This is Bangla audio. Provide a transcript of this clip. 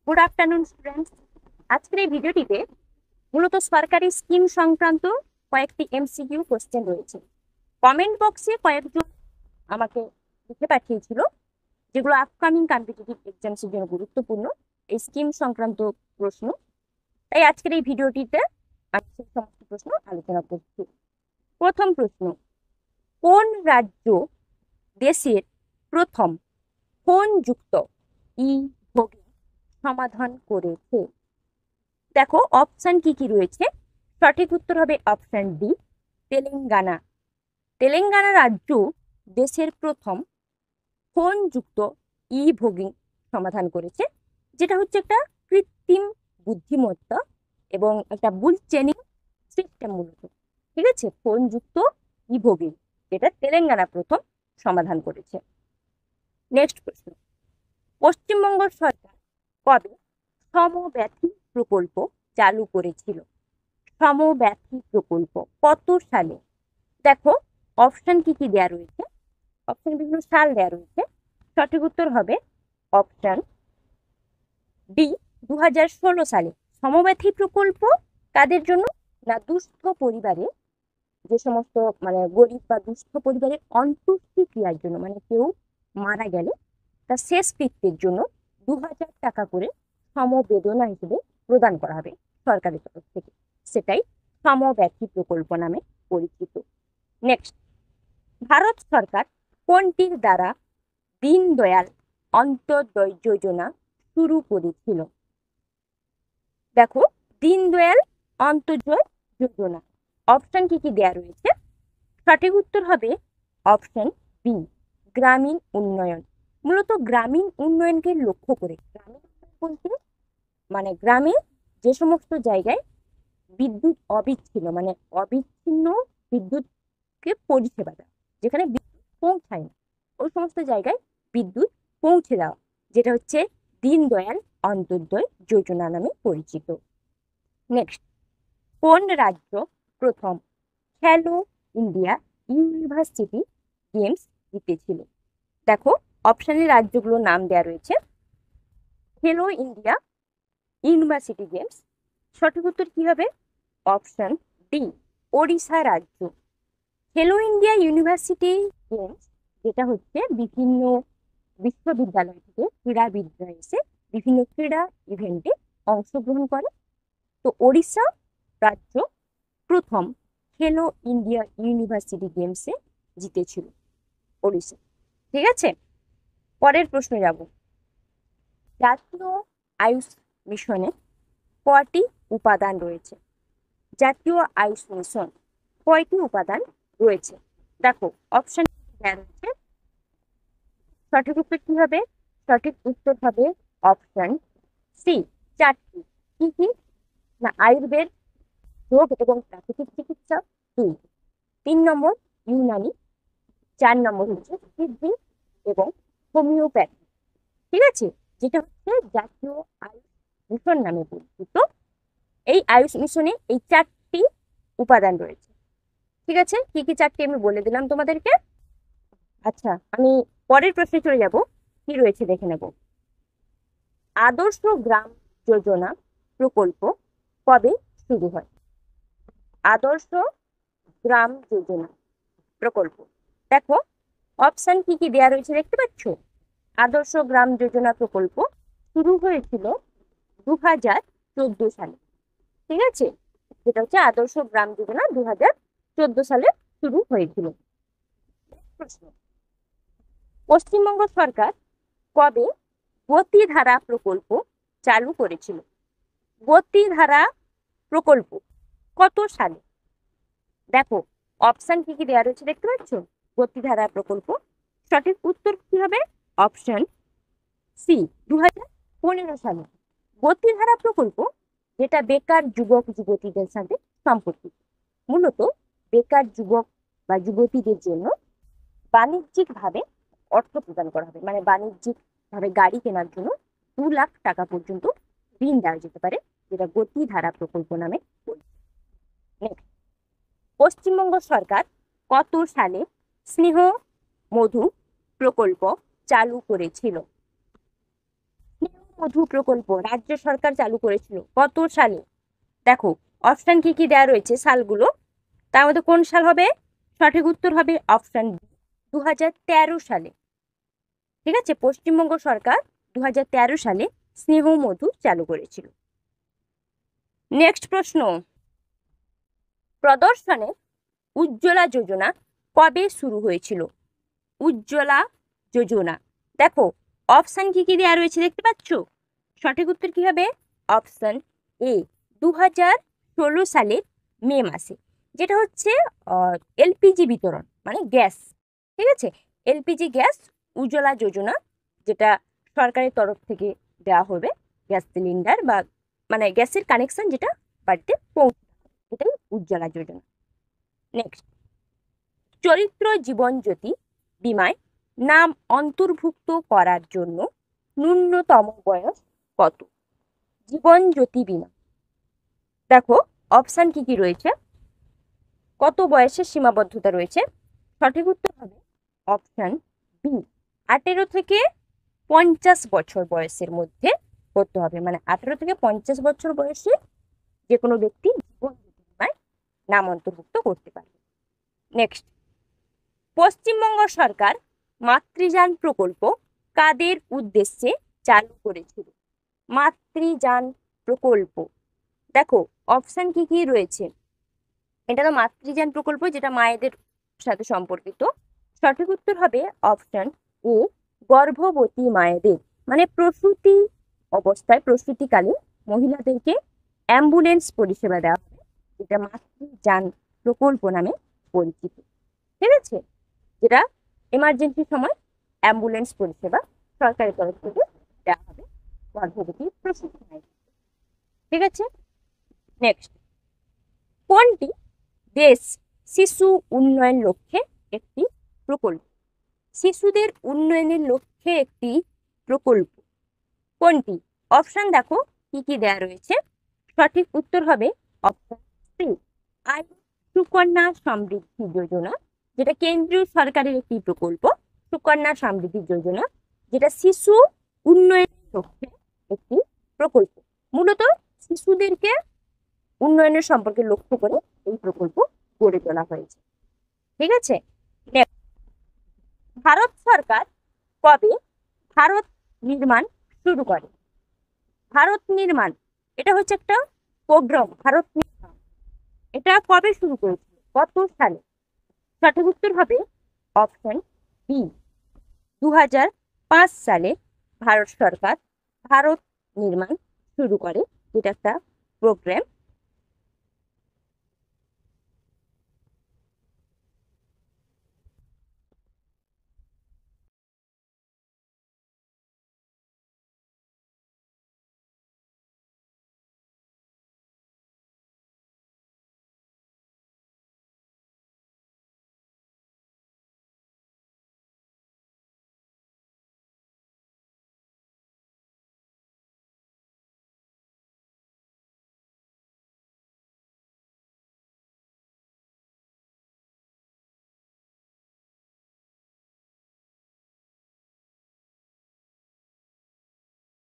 Good afternoon students. আজকের এই ভিডিওটিতে মূলত সরকারি স্কিম সংক্রান্ত কয়েকটি এমসিকিউ কোশ্চেন রয়েছে। কমেন্ট বক্সে কয়েকজন আমাকে লিখে পাঠিয়েছিল যেগুলো আপকামিং কম্পিটিটিভ এক্সামসের জন্য গুরুত্বপূর্ণ, এই স্কিম সংক্রান্ত প্রশ্ন। তাই আজকের এই ভিডিওটিতে আমি সেই সমস্ত প্রশ্ন আলোচনা করছি। প্রথম প্রশ্ন, কোন রাজ্য দেশের প্রথম ফোনযুক্ত ই ভোগিং সমাধান করেছে? দেখো অপশন কি কি রয়েছে। সঠিক উত্তর হবে অপশন ডি, তেলেঙ্গানা। তেলেঙ্গানা রাজ্য দেশের প্রথম ফোনযুক্ত ই ভোগিং সমাধান করেছে, যেটা হচ্ছে একটা কৃত্রিম বুদ্ধিমত্তা এবং একটা বুল চেনিং সিস্টেম মূলত। ঠিক আছে, ফোনযুক্ত ই ভোগিং যেটা তেলেঙ্গানা প্রথম সমাধান করেছে। নেক্সট প্রশ্ন, পশ্চিমবঙ্গ সরকার কবে সমব্যথী প্রকল্প চালু করেছিল? সমব্যথী প্রকল্প কত সালে? দেখো অপশন কি কি দেওয়া রয়েছে, অপশন বিভিন্ন সাল দেওয়া রয়েছে। সঠিক উত্তর হবে অপশন ডি, 2016 সালে। সমব্যথী প্রকল্প কাদের জন্য? না, দুস্থ পরিবারে, যে সমস্ত গরিব বা দুস্থ পরিবারের অন্ত্যেষ্টিক্রিয়ার জন্য, কেউ মারা গেলে তার শেষকৃত্যের জন্য 2000 টাকা করে সমবেদনা হিসেবে প্রদান করা হবে সরকারের তরফ থেকে। সেটাই সমব্যথী প্রকল্প নামে পরিচিত। নেক্সট, ভারত সরকার কোনটির দ্বারা দীনদয়াল অন্ত্যোদয় যোজনা শুরু করেছিল? দেখো দীনদয়াল অন্ত্যোদয় যোজনা অপশন কি কি দেওয়া রয়েছে। সঠিক উত্তর হবে অপশন বি, গ্রামীণ উন্নয়ন। মূলত গ্রামীণ উন্নয়নকে লক্ষ্য করে, গ্রামীণ বলতে গ্রামে যে সমস্ত জায়গায় বিদ্যুৎ অবিচ্ছিন্ন অবিচ্ছিন্ন বিদ্যুৎকে পরিষেবা দেওয়া, যেখানে বিদ্যুৎ পৌঁছায় না, ওই সমস্ত জায়গায় বিদ্যুৎ পৌঁছে দেওয়া, যেটা হচ্ছে দীনদয়াল অন্ত্যোদয় যোজনা নামে পরিচিত। নেক্সট, কোন রাজ্য প্রথম খেলো ইন্ডিয়া ইউনিভার্সিটি গেমস জিতেছিল? দেখো অপশনের রাজ্যগুলোর নাম দেওয়া রয়েছে। খেলো ইন্ডিয়া ইউনিভার্সিটি গেমস, সঠিক উত্তর কি হবে? অপশন ডি, ওড়িশা রাজ্য। খেলো ইন্ডিয়া ইউনিভার্সিটি গেমস যেটা হচ্ছে বিভিন্ন বিশ্ববিদ্যালয় থেকে ক্রীড়াবিদরা এসে বিভিন্ন ক্রীড়া ইভেন্টে অংশগ্রহণ করে। তো ওড়িশা রাজ্য প্রথম খেলো ইন্ডিয়া ইউনিভার্সিটি গেমসে জিতেছিল, ওড়িশা। ঠিক আছে, পরের প্রশ্নে যাব। জাতীয় আয়ুষ মিশনে কয়টি উপাদান রয়েছে? জাতীয় আয়ুষ মিশন কয়টি উপাদান রয়েছে? দেখো অপশন রয়েছে। সঠিক উত্তর কি হবে? সঠিক উত্তর হবে অপশন সি, 4টি। কি কি? না, আয়ুর্বেদ, যোগ এবং প্রাকৃতিক চিকিৎসা 2, 3 নম্বর ইউনানি, 4 নম্বর হচ্ছে সিদ্ধি এবং হোমিওপ্যাথি। ঠিক আছে, যেটা হচ্ছে জাতীয় আয়ুষ মিশন নামে পরিচিত। এই আয়ুষ মিশনে এই 4টি উপাদান রয়েছে। ঠিক আছে, কি কি 4টি আমি বলে দিলাম তোমাদেরকে। আচ্ছা, আমি পরের প্রশ্নে চলে যাব। কি রয়েছে দেখে নেব। আদর্শ গ্রাম যোজনা প্রকল্প কবে শুরু হয়? আদর্শ গ্রাম যোজনা প্রকল্প, দেখো অপশন কি কি দেওয়া রয়েছে দেখতে পাচ্ছ। আদর্শ গ্রাম যোজনা প্রকল্প শুরু হয়েছিল 2014 সালে। ঠিক আছে, যেটা হচ্ছে আদর্শ গ্রাম যোজনা 2014 সালে শুরু হয়েছিল। প্রশ্ন, পশ্চিমবঙ্গ সরকার কবে গতিধারা প্রকল্প চালু করেছিল? গতিধারা প্রকল্প কত সালে? দেখো অপশন কি কি দেওয়া রয়েছে দেখতে পাচ্ছ। গতিধারা প্রকল্প, সঠিক উত্তর কি হবে? অপশন সি, 2015 সালে। গতিধারা প্রকল্প যেটা বেকার যুবক যুবতীদের সাথে সম্পর্কিত। মূলত বেকার যুবক বা যুবতীদের জন্য বাণিজ্যিক ভাবে অর্থ প্রদান করা হবে, বাণিজ্যিক ভাবে গাড়ি কেনার জন্য 2 লাখ টাকা পর্যন্ত ঋণ দেওয়া যেতে পারে, যেটা গতিধারা প্রকল্প নামে পরিচিত। নেক্সট, পশ্চিমবঙ্গ সরকার কত সালে স্নেহ মধু প্রকল্প চালু করেছিল? মধু প্রকল্প রাজ্য সরকার চালু করেছিল কত সালে? দেখো অপশন কি কি দেওয়া রয়েছে সালগুলো, তার মধ্যে কোন সাল হবে? সঠিক উত্তর হবে অপশন বি, 2013 সালে। ঠিক আছে, পশ্চিমবঙ্গ সরকার 2013 সালে স্নেহ মধু চালু করেছিল। নেক্সট প্রশ্ন, প্রদর্শনে উজ্জ্বলা যোজনা কবে শুরু হয়েছিল? উজ্জ্বলা যোজনা, দেখো অপশন কি কি দেওয়া রয়েছে দেখতে পাচ্ছ, সঠিক উত্তর কি হবে? অপশন এ, 2016 সালের মে মাসে। যেটা হচ্ছে এলপিজি বিতরণ মানে গ্যাস, ঠিক আছে, এলপিজি গ্যাস উজ্জ্বলা যোজনা, যেটা সরকারের তরফ থেকে দেওয়া হবে গ্যাস সিলিন্ডার বা মানে গ্যাসের কানেকশন যেটা বাড়িতে পৌঁছে, এটাই উজ্জ্বলা যোজনা। নেক্সট, চরিত্র জীবন জ্যোতি বীমায় নাম অন্তর্ভুক্ত করার জন্য ন্যূনতম বয়স কত? জীবন জ্যোতি বীমা, দেখো অপশন কি কি রয়েছে, কত বয়সের সীমাবদ্ধতা রয়েছে? সঠিক উত্তর হবে অপশন বি, 18 থেকে 50 বছর বয়সের মধ্যে করতে হবে, মানে 18 থেকে 50 বছর বয়সে যে কোনো ব্যক্তি জীবন জ্যোতি বীমায় নাম অন্তর্ভুক্ত করতে পারবে। নেক্সট, পশ্চিমবঙ্গ সরকার মাতৃযান প্রকল্প কাদের উদ্দেশ্যে চালু করেছিল? মাতৃযান প্রকল্প, দেখো অপশন কি কি রয়েছে, এটা তো মাতৃযান প্রকল্প যেটা মায়েদের সাথে সম্পর্কিত। সঠিক উত্তর হবে অপশন এ, গর্ভবতী মায়েদের মানে প্রসূতি অবস্থায় প্রসূতিকালীন মহিলাদেরকে অ্যাম্বুলেন্স পরিষেবা দেওয়া হবে, যেটা মাতৃযান প্রকল্প নামে পরিচিত। ঠিক আছে, যেটা এমার্জেন্সি সময় অ্যাম্বুলেন্স পরিষেবা সরকারের তরফ থেকে দেওয়া হবে গর্ভবতী প্রসূতি মায়েদের। ঠিক আছে, নেক্সট, কোনটি দেশ শিশু উন্নয়ন লক্ষ্যে একটি প্রকল্প? শিশুদের উন্নয়নের লক্ষ্যে একটি প্রকল্প কোনটি? অপশন দেখো কি কি দেয়া রয়েছে, সঠিক উত্তর হবে option C, I Sukanya Samriddhi Yojana, যেটা কেন্দ্রীয় সরকারের একটি প্রকল্প। সুকন্যা সমৃদ্ধি যোজনা যেটা শিশু উন্নয়নের লক্ষ্যে একটি প্রকল্প, মূলত শিশুদেরকে উন্নয়নের সম্পর্কে লক্ষ্য করে এই প্রকল্প গড়ে তোলা হয়েছে। ঠিক আছে, ভারত সরকার কবে ভারত নির্মাণ শুরু করে? ভারত নির্মাণ, এটা হচ্ছে একটা প্রোগ্রাম, ভারত নির্মাণ এটা কবে শুরু করেছিল, কত সালে? সঠিক উত্তর হবে অপশন বি, 2005 সালে ভারত সরকার ভারত নির্মাণ শুরু করে, যেটা একটা প্রোগ্রাম